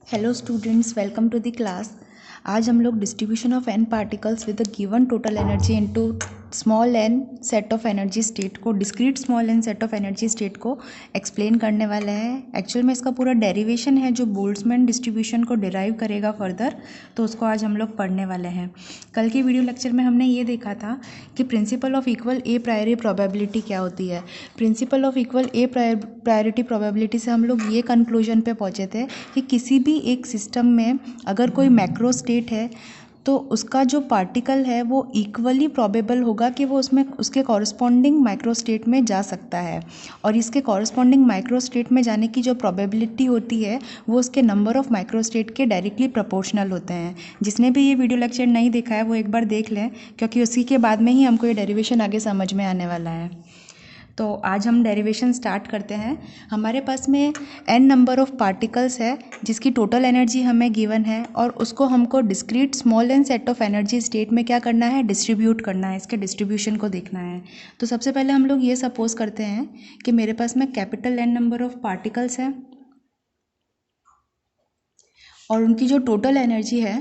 Hello students, welcome to the class. आज हम लोग distribution of n particles with a given total energy into small n set of energy state को, discrete small n set of energy state को explain करने वाले हैं। Actual में इसका पूरा डेरिवेशन है जो बोल्ट्जमैन डिस्ट्रीब्यूशन को डिराइव करेगा फर्दर, तो उसको आज हम लोग पढ़ने वाले हैं। कल के वीडियो लेक्चर में हमने ये देखा था कि principle of equal A प्रायोरी probability क्या होती है। Principle of equal A priority probability से हम लोग ये कंक्लूजन पे पहुँचे थे कि किसी भी एक सिस्टम में अगर कोई मैक्रो स्टेट है तो उसका जो पार्टिकल है वो इक्वली प्रोबेबल होगा कि वो उसमें उसके कॉरस्पॉन्डिंग माइक्रो स्टेट में जा सकता है, और इसके कॉरस्पॉन्डिंग माइक्रो स्टेट में जाने की जो प्रोबेबिलिटी होती है वो उसके नंबर ऑफ माइक्रो स्टेट के डायरेक्टली प्रोपोर्शनल होते हैं। जिसने भी ये वीडियो लेक्चर नहीं देखा है वो एक बार देख लें, क्योंकि उसी के बाद में ही हमको ये डेरिवेशन आगे समझ में आने वाला है। तो आज हम डेरिवेशन स्टार्ट करते हैं। हमारे पास में n नंबर ऑफ़ पार्टिकल्स है जिसकी टोटल एनर्जी हमें गिवन है, और उसको हमको discrete small n set of energy state में क्या करना है, डिस्ट्रीब्यूट करना है, इसके डिस्ट्रीब्यूशन को देखना है। तो सबसे पहले हम लोग ये सपोज करते हैं कि मेरे पास में capital N number of particles है और उनकी जो टोटल एनर्जी है,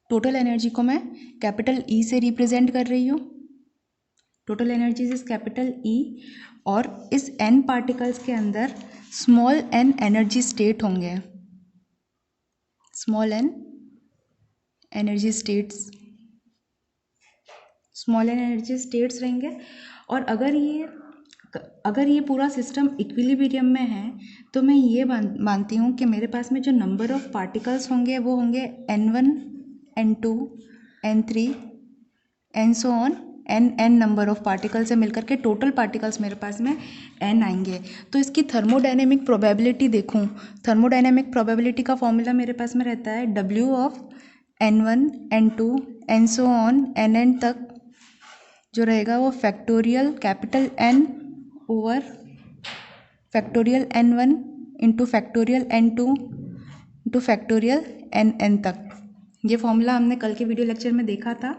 टोटल एनर्जी को मैं कैपिटल E से रिप्रेजेंट कर रही हूँ। Total energy is capital E, और इस n पार्टिकल्स के अंदर स्मॉल n एनर्जी स्टेट होंगे, small n energy states, small n energy states रहेंगे। और अगर ये पूरा सिस्टम इक्विलिब्रियम में है तो मैं ये मानती हूँ कि मेरे पास में जो नंबर ऑफ पार्टिकल्स होंगे वो होंगे n1 n2 n3 and so on, n number of particle से मिलकर के टोटल पार्टिकल्स मेरे पास में n आएंगे। तो इसकी थर्मोडायनेमिक प्रोबेबिलिटी देखूं, थर्मोडायनेमिक प्रोबेबिलिटी का फॉर्मूला मेरे पास में रहता है W of n1 n2 and so on nn तक, जो रहेगा वो factorial capital N over factorial n1 into factorial n2 into factorial nn तक। ये फॉर्मूला हमने कल के वीडियो लेक्चर में देखा था।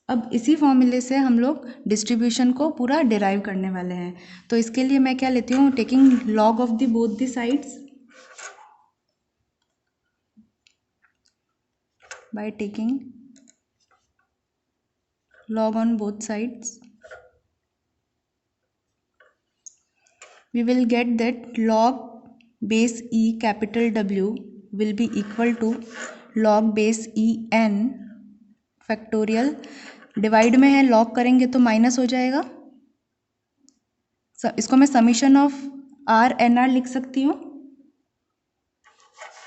अब इसी फॉर्मूले से हम लोग डिस्ट्रीब्यूशन को पूरा डिराइव करने वाले हैं। तो इसके लिए मैं क्या लेती हूँ, taking log of the both the sides, by taking log on both sides we will get that log base E capital W will be equal to log base E n factorial, divide में है log करेंगे तो minus हो जाएगा। इसको मैं summation of r n r लिख सकती हूँ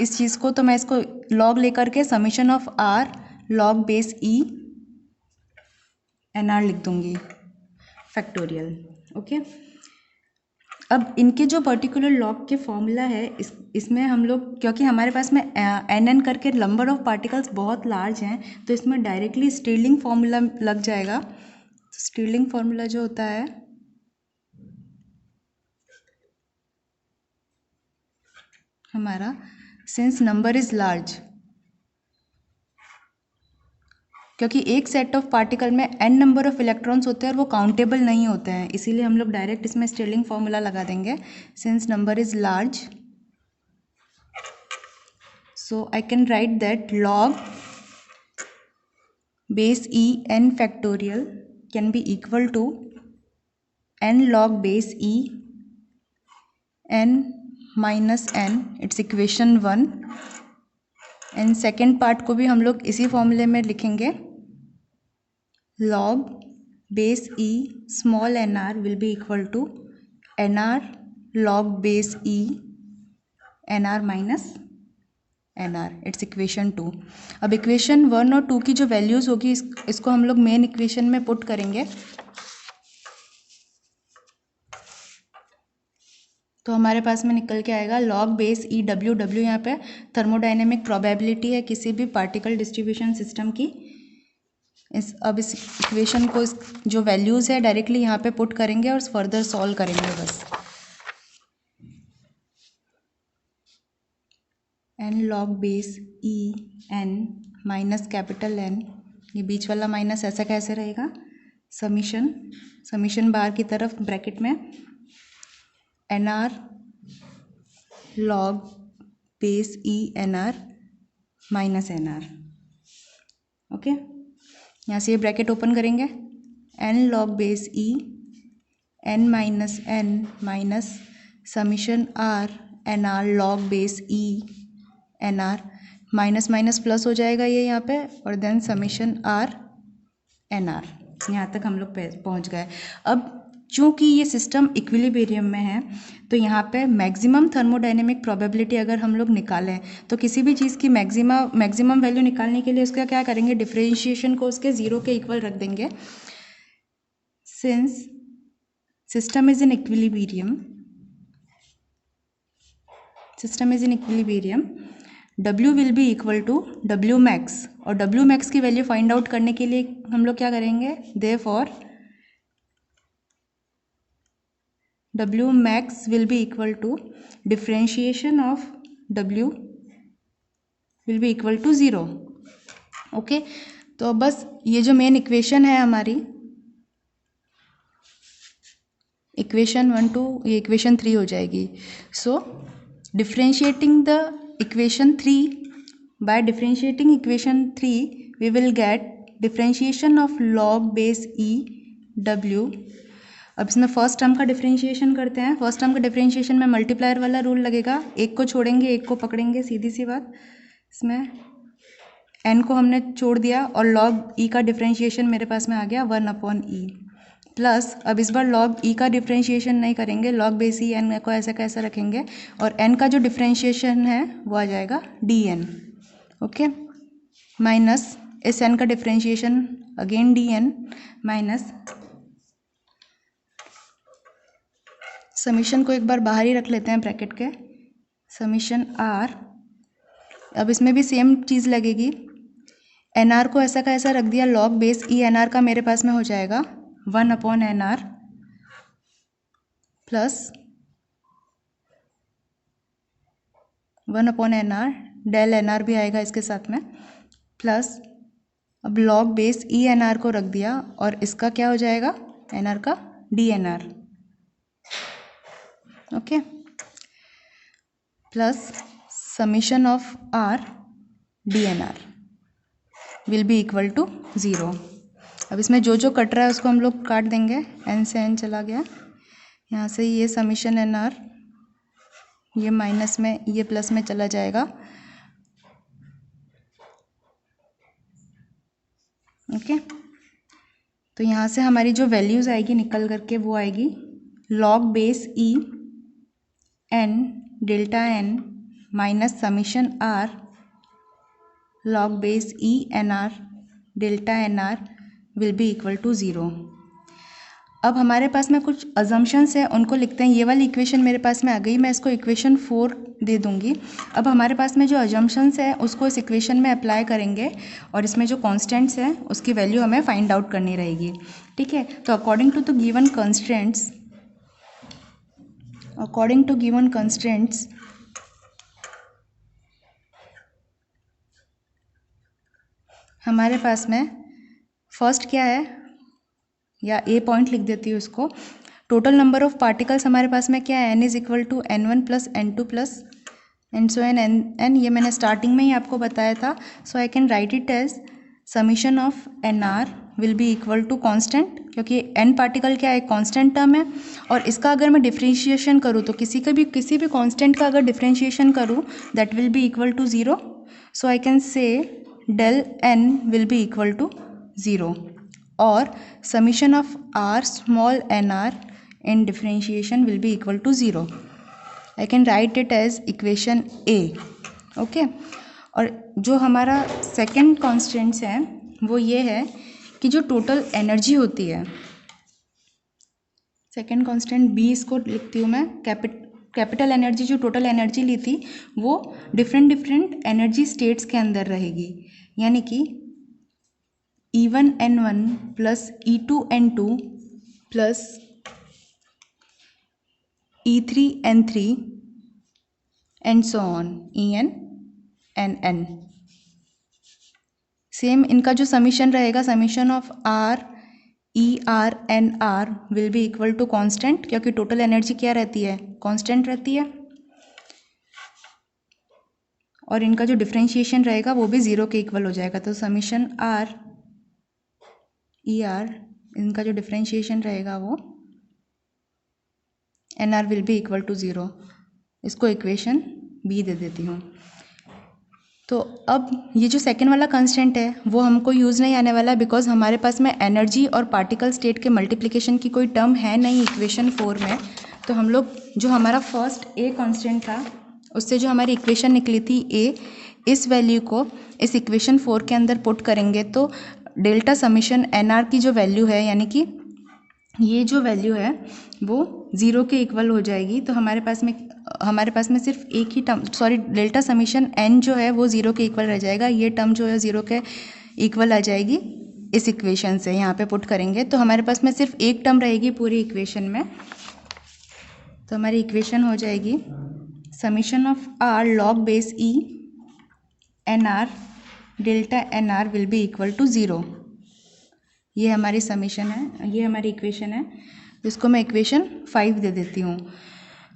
इस चीज़ को, तो मैं इसको लॉग लेकर के summation of r log base e n r लिख दूंगी फैक्टोरियल। ओके, अब इनके जो पर्टिकुलर लॉग के फॉर्मूला है इसमें हम लोग, क्योंकि हमारे पास में एन करके नंबर ऑफ पार्टिकल्स बहुत लार्ज हैं तो इसमें डायरेक्टली स्टिरलिंग फार्मूला लग जाएगा। स्टिरलिंग फार्मूला जो होता है हमारा, सिंस नंबर इज लार्ज, क्योंकि एक सेट ऑफ पार्टिकल में n नंबर ऑफ इलेक्ट्रॉन्स होते हैं और वो काउंटेबल नहीं होते हैं, इसीलिए हम लोग डायरेक्ट इसमें स्टिरलिंग फार्मूला लगा देंगे, since number is large. So I can right that log base E n factorial can be equal to n log base E n minus n, it's equation 1। And second part को भी हम लोग इसी फॉर्मूले में लिखेंगे, log base E small nr will be equal to nr log base E nr minus nr, it's equation 2। अब equation 1 और 2 की जो वैल्यूज़ होगी इसको हम लोग मेन इक्वेशन में पुट करेंगे, तो हमारे पास में निकल के आएगा log base E W, W यहाँ पे थर्मोडायनेमिक प्रोबेबिलिटी है किसी भी पार्टिकल डिस्ट्रीब्यूशन सिस्टम की। अब इस इक्वेशन को जो वैल्यूज़ है डायरेक्टली यहाँ पे पुट करेंगे और फर्दर सॉल्व करेंगे बस। N log base e n minus capital N, ये बीच वाला माइनस ऐसा कैसे रहेगा, समीशन बाहर की तरफ ब्रैकेट में n r log base e n r minus n r. Okay, यहाँ से ये ब्रैकेट ओपन करेंगे, n log base e n minus n minus summation r n r log base e n r, minus minus plus हो जाएगा ये यहाँ पे, और then summation r n r. यहाँ तक हम लोग पहुँच गए। अब चूँकि ये सिस्टम इक्विलिब्रियम में है तो यहाँ पे मैक्सिमम थर्मोडायनेमिक प्रोबेबिलिटी अगर हम लोग निकालें तो किसी भी चीज़ की मैक्सिमम वैल्यू निकालने के लिए उसका क्या करेंगे, डिफरेंशिएशन को उसके ज़ीरो के इक्वल रख देंगे। Since system is in equilibrium, W will be equal to W max, और W मैक्स की वैल्यू फाइंड आउट करने के लिए हम लोग क्या करेंगे, therefore W max will be equal to differentiation of W will be equal to 0। Okay, तो बस ये जो मेन इक्वेशन है हमारी, इक्वेशन 1 टू ये इक्वेशन 3 हो जाएगी। So differentiating the equation 3, by differentiating equation 3 we will get differentiation of log base e W। अब इसमें फर्स्ट टर्म का डिफरेंशिएशन करते हैं। फर्स्ट टर्म का डिफरेंशिएशन में मल्टीप्लायर वाला रूल लगेगा, एक को छोड़ेंगे एक को पकड़ेंगे, सीधी सी बात। इसमें n को हमने छोड़ दिया और लॉग e का डिफरेंशिएशन मेरे पास में आ गया 1/e प्लस, अब इस बार लॉग e का डिफरेंशिएशन नहीं करेंगे, लॉग बेस ई n को ऐसा कैसा रखेंगे, और n का जो डिफरेंशिएशन है वो आ जाएगा dn। ओके, माइनस इस n का differentiation again dn minus summation को एक बार बाहर ही रख लेते हैं ब्रैकेट के, समीशन आर। अब इसमें भी सेम चीज़ लगेगी, एन आर को ऐसा का ऐसा रख दिया, log base e n r का मेरे पास में हो जाएगा 1/n r plus 1/n r, del n r भी आएगा इसके साथ में, प्लस अब log base e n r को रख दिया और इसका क्या हो जाएगा, एन आर का d n r. Okay, plus summation of r d n r will be equal to 0। अब इसमें जो जो कट रहा है उसको हम लोग काट देंगे, एन से एन चला गया, यहाँ से ये समीशन एन आर ये माइनस में ये प्लस में चला जाएगा। ओके, तो यहाँ से हमारी जो वैल्यूज़ आएगी निकल करके वो आएगी log base e n delta n minus summation r log base e n r delta n r will be equal to 0। अब हमारे पास में कुछ अजम्पशंस है, उनको लिखते हैं। ये वाली इक्वेशन मेरे पास में आ गई, मैं इसको इक्वेशन 4 दे दूंगी। अब हमारे पास में जो अजम्पशंस है उसको इस इक्वेशन में अप्लाई करेंगे और इसमें जो कॉन्स्टेंट्स हैं उसकी वैल्यू हमें फाइंड आउट करनी रहेगी। ठीक है, तो according to the given constraints हमारे पास में फर्स्ट क्या है, या ए पॉइंट लिख देती हूँ उसको, टोटल नंबर ऑफ पार्टिकल्स हमारे पास में क्या है, n is equal to n1 plus n2 plus and so n, ये मैंने स्टार्टिंग में ही आपको बताया था। So I can write it as summation of n r will be equal to constant, क्योंकि n पार्टिकल क्या है, कॉन्स्टेंट टर्म है, और इसका अगर मैं डिफ्रेंशिएशन करूँ तो किसी भी कॉन्स्टेंट का अगर डिफ्रेंशिएशन करूँ that will be equal to 0। So I can say del n will be equal to 0 और summation of r small n r in differentiation will be equal to 0। I can write it as equation A। Okay, और जो हमारा second constants है वो ये है कि जो टोटल एनर्जी होती है, सेकेंड कॉन्स्टेंट B इसको लिखती हूँ मैं, कैपिटल एनर्जी जो टोटल एनर्जी ली थी वो डिफरेंट एनर्जी स्टेट्स के अंदर रहेगी, यानी कि E1N1 plus E2N2 plus E3N3 and so on ENNN। Same इनका जो समीशन रहेगा, summation of r e r n r will be equal to constant, क्योंकि टोटल एनर्जी क्या रहती है, कॉन्स्टेंट रहती है। और इनका जो डिफ्रेंशिएशन रहेगा वो भी 0 के इक्वल हो जाएगा। तो समीशन आर ई आर इनका जो डिफ्रेंशिएशन रहेगा वो n r will be equal to 0। इसको इक्वेशन बी दे देती हूँ। तो अब ये जो सेकेंड वाला कंस्टेंट है वो हमको यूज़ नहीं आने वाला, बिकॉज हमारे पास में एनर्जी और पार्टिकल स्टेट के मल्टीप्लिकेशन की कोई टर्म है नहीं इक्वेशन 4 में। तो हम लोग जो हमारा फर्स्ट ए कांस्टेंट था उससे जो हमारी इक्वेशन निकली थी ए, इस वैल्यू को इस इक्वेशन 4 के अंदर पुट करेंगे तो डेल्टा समीशन एन आर की जो वैल्यू है, यानी कि ये जो वैल्यू है वो 0 के इक्वल हो जाएगी। तो हमारे पास में सिर्फ एक ही term, sorry, delta summation n जो है वो 0 के इक्वल रह जाएगा। ये टर्म जो है 0 के इक्वल आ जाएगी इस इक्वेशन से, यहाँ पे पुट करेंगे तो हमारे पास में सिर्फ एक टर्म रहेगी पूरी इक्वेशन में। तो हमारी इक्वेशन हो जाएगी summation of r log base e n r delta n r will be equal to 0। ये हमारी समीशन है, ये हमारी इक्वेशन है, जिसको मैं इक्वेशन 5 दे देती हूँ।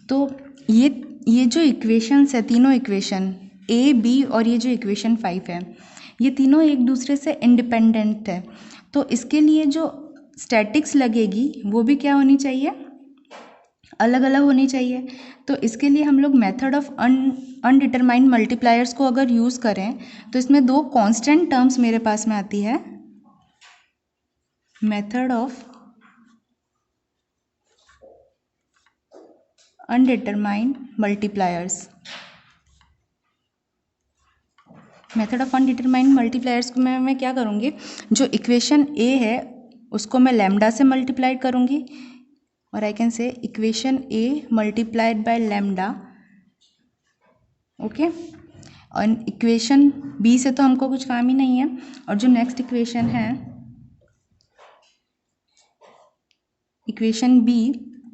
तो ये जो इक्वेशंस है, तीनों इक्वेशन ए बी और ये जो इक्वेशन 5 है, ये तीनों एक दूसरे से इंडिपेंडेंट है। तो इसके लिए जो स्टैटिक्स लगेगी वो भी क्या होनी चाहिए, अलग अलग होनी चाहिए। तो इसके लिए हम लोग मेथड ऑफ अनडिटरमाइंड मल्टीप्लायर्स को अगर यूज़ करें तो इसमें दो कांस्टेंट टर्म्स मेरे पास में आती है। Method of undetermined multipliers, method of undetermined multipliers को मैं क्या करूँगी, जो इक्वेशन ए है उसको मैं लैम्डा से मल्टीप्लाई करूँगी और आई कैन से equation A multiplied by lambda, okay. और इक्वेशन बी से तो हमको कुछ काम ही नहीं है। और जो नेक्स्ट इक्वेशन है, equation B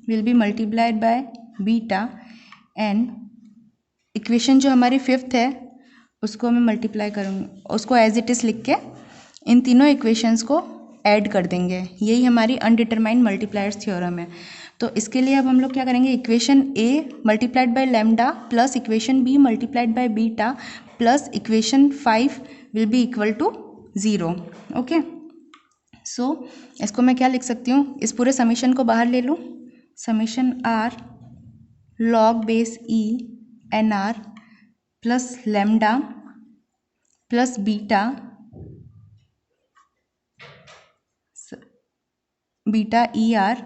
will be multiplied by beta, and equation जो हमारी फिफ्थ है उसको मैं मल्टीप्लाई करूँगी, उसको एज इट इज़ लिख के इन तीनों इक्वेशंस को ऐड कर देंगे। यही हमारी अनडिटरमाइंड मल्टीप्लायर्स थ्योरम है। तो इसके लिए अब हम लोग क्या करेंगे, equation A multiplied by lambda plus equation B multiplied by beta plus equation 5 will be equal to 0, okay. So इसको मैं क्या लिख सकती हूँ, इस पूरे समीशन को बाहर ले लूँ, summation r log base e n r plus lambda plus beta e r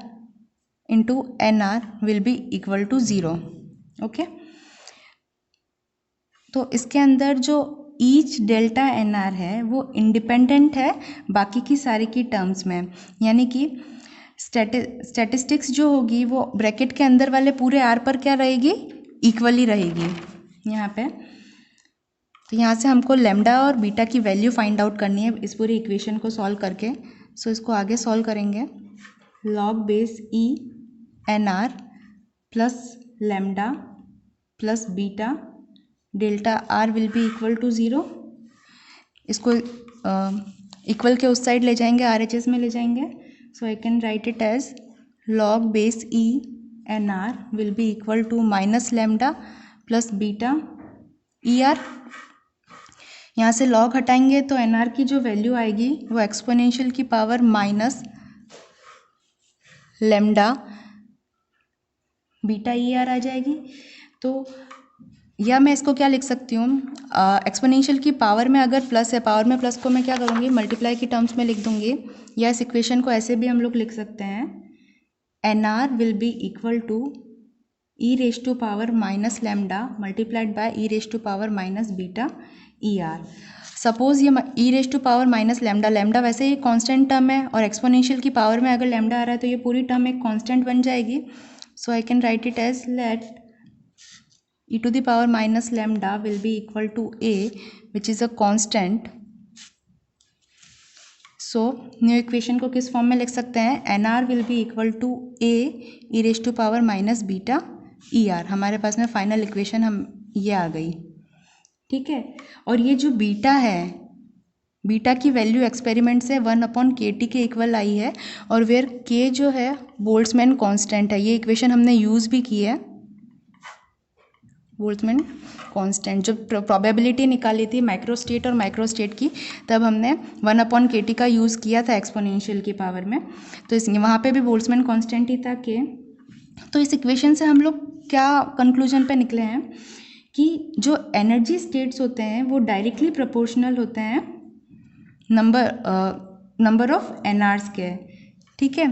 into n r will be equal to 0, okay. तो इसके अंदर जो ईच डेल्टा एन आर है वो इंडिपेंडेंट है बाकी की सारी की टर्म्स में, यानी कि स्टैटिस्टिक्स जो होगी वो ब्रैकेट के अंदर वाले पूरे आर पर क्या रहेगी, इक्वली रहेगी यहाँ पे। तो यहाँ से हमको लैम्डा और बीटा की वैल्यू फाइंड आउट करनी है इस पूरी इक्वेशन को सॉल्व करके। सो इसको आगे सॉल्व करेंगे, log base e n r plus lambda plus beta delta r will be equal to 0। इसको इक्वल के उस साइड ले जाएंगे, RHS में ले जाएंगे। So I can write it as log base e n r will be equal to minus lambda plus beta e r. यहाँ से लॉग हटाएंगे तो एन आर की जो वैल्यू आएगी वो एक्सपोनेंशियल की power minus lambda beta e r आ जाएगी। तो या मैं इसको क्या लिख सकती हूँ, एक्सपोनेंशियल की पावर में अगर प्लस है, पावर में प्लस को मैं क्या करूँगी, मल्टीप्लाई की टर्म्स में लिख दूँगी। या इस इक्वेशन को ऐसे भी हम लोग लिख सकते हैं, n r will be equal to e raise to power minus lambda multiplied by e raise to power minus beta e r. Suppose ये e raise to power minus lambda, lambda वैसे ही कांस्टेंट टर्म है और exponential की power में अगर lambda आ रहा है तो ये पूरी टर्म एक कांस्टेंट बन जाएगी। So I can write it as let e to the power minus lambda will be equal to a, which is a constant. So new equation को किस फॉर्म में लिख सकते हैं, n r will be equal to A e raise to power minus beta e r. हमारे पास में final equation ये आ गई, ठीक है। और ये जो बीटा है, बीटा की वैल्यू एक्सपेरिमेंट से 1/kT के इक्वल आई है, और वेयर के जो है बोल्ट्जमैन कांस्टेंट है। ये इक्वेशन हमने यूज़ भी की है, बोल्ट्जमैन कांस्टेंट, जब प्रोबेबिलिटी निकाली थी माइक्रोस्टेट और माइक्रोस्टेट की, तब हमने 1/kT का यूज़ किया था एक्सपोनेंशियल की पावर में। तो इस वहाँ पे भी बोल्ट्जमैन कांस्टेंट ही था के। तो इस इक्वेशन से हम लोग क्या कंक्लूजन पे निकले हैं कि जो एनर्जी स्टेट्स होते हैं वो डायरेक्टली प्रोपोर्शनल होते हैं नंबर ऑफ एनआरस के, ठीक है।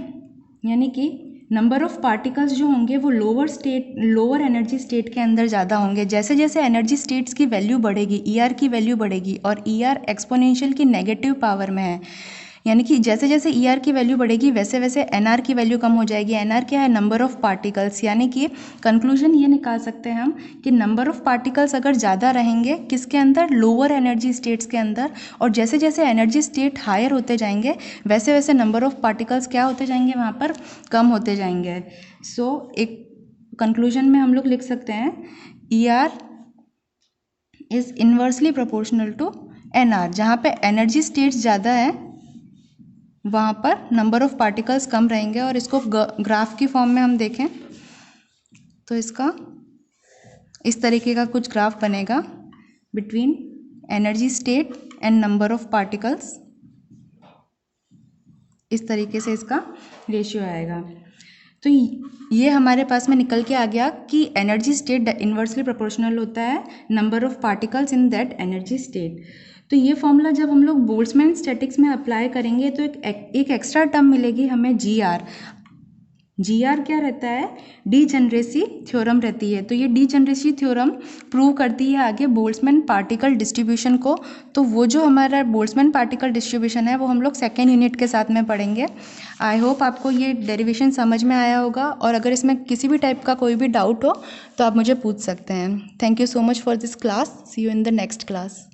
यानी कि नंबर ऑफ पार्टिकल्स जो होंगे वो लोअर एनर्जी स्टेट के अंदर ज़्यादा होंगे। जैसे जैसे एनर्जी स्टेट्स की वैल्यू बढ़ेगी, ईआर की वैल्यू बढ़ेगी, और ईआर एक्सपोनेंशियल की नेगेटिव पावर में है, यानी कि जैसे जैसे ईआर की वैल्यू बढ़ेगी वैसे वैसे एनआर की वैल्यू कम हो जाएगी। एनआर क्या है? Number of particles. यानी कि कंक्लूजन ये निकाल सकते हैं हम कि नंबर ऑफ पार्टिकल्स अगर ज़्यादा रहेंगे किसके अंदर? लोअर एनर्जी स्टेट्स के अंदर, और जैसे जैसे एनर्जी स्टेट हायर होते जाएंगे वैसे वैसे नंबर ऑफ पार्टिकल्स क्या होते जाएंगे? वहाँ पर कम होते जाएंगे। सो एक कंक्लूजन में हम लोग लिख सकते हैं ER is inversely proportional to NR. जहाँ पे एनर्जी स्टेट्स ज़्यादा है वहाँ पर नंबर ऑफ पार्टिकल्स कम रहेंगे। और इसको ग्राफ की फॉर्म में हम देखें तो इसका इस तरीके का कुछ ग्राफ बनेगा between energy state and number of particles. इस तरीके से इसका रेशियो आएगा। तो ये हमारे पास में निकल के आ गया कि एनर्जी स्टेट इन्वर्सली प्रोपोर्शनल होता है number of particles in that energy state. तो ये फॉर्मूला जब हम लोग बोल्ट्जमैन स्टैटिक्स में अप्लाई करेंगे तो एक एक्स्ट्रा टर्म मिलेगी हमें जीआर। जीआर क्या रहता है? डीजेनरेसी थ्योरम रहती है। तो ये डीजेनरेसी थ्योरम प्रूव करती है आगे बोल्ट्जमैन पार्टिकल डिस्ट्रीब्यूशन को। तो वो जो हमारा बोल्ट्जमैन पार्टिकल डिस्ट्रीब्यूशन है वो हम लोग सेकेंड यूनिट के साथ में पढ़ेंगे। आई होप आपको ये डेरिवेशन समझ में आया होगा, और अगर इसमें किसी भी टाइप का कोई भी डाउट हो तो आप मुझे पूछ सकते हैं। Thank you so much for this class. See you in the next class.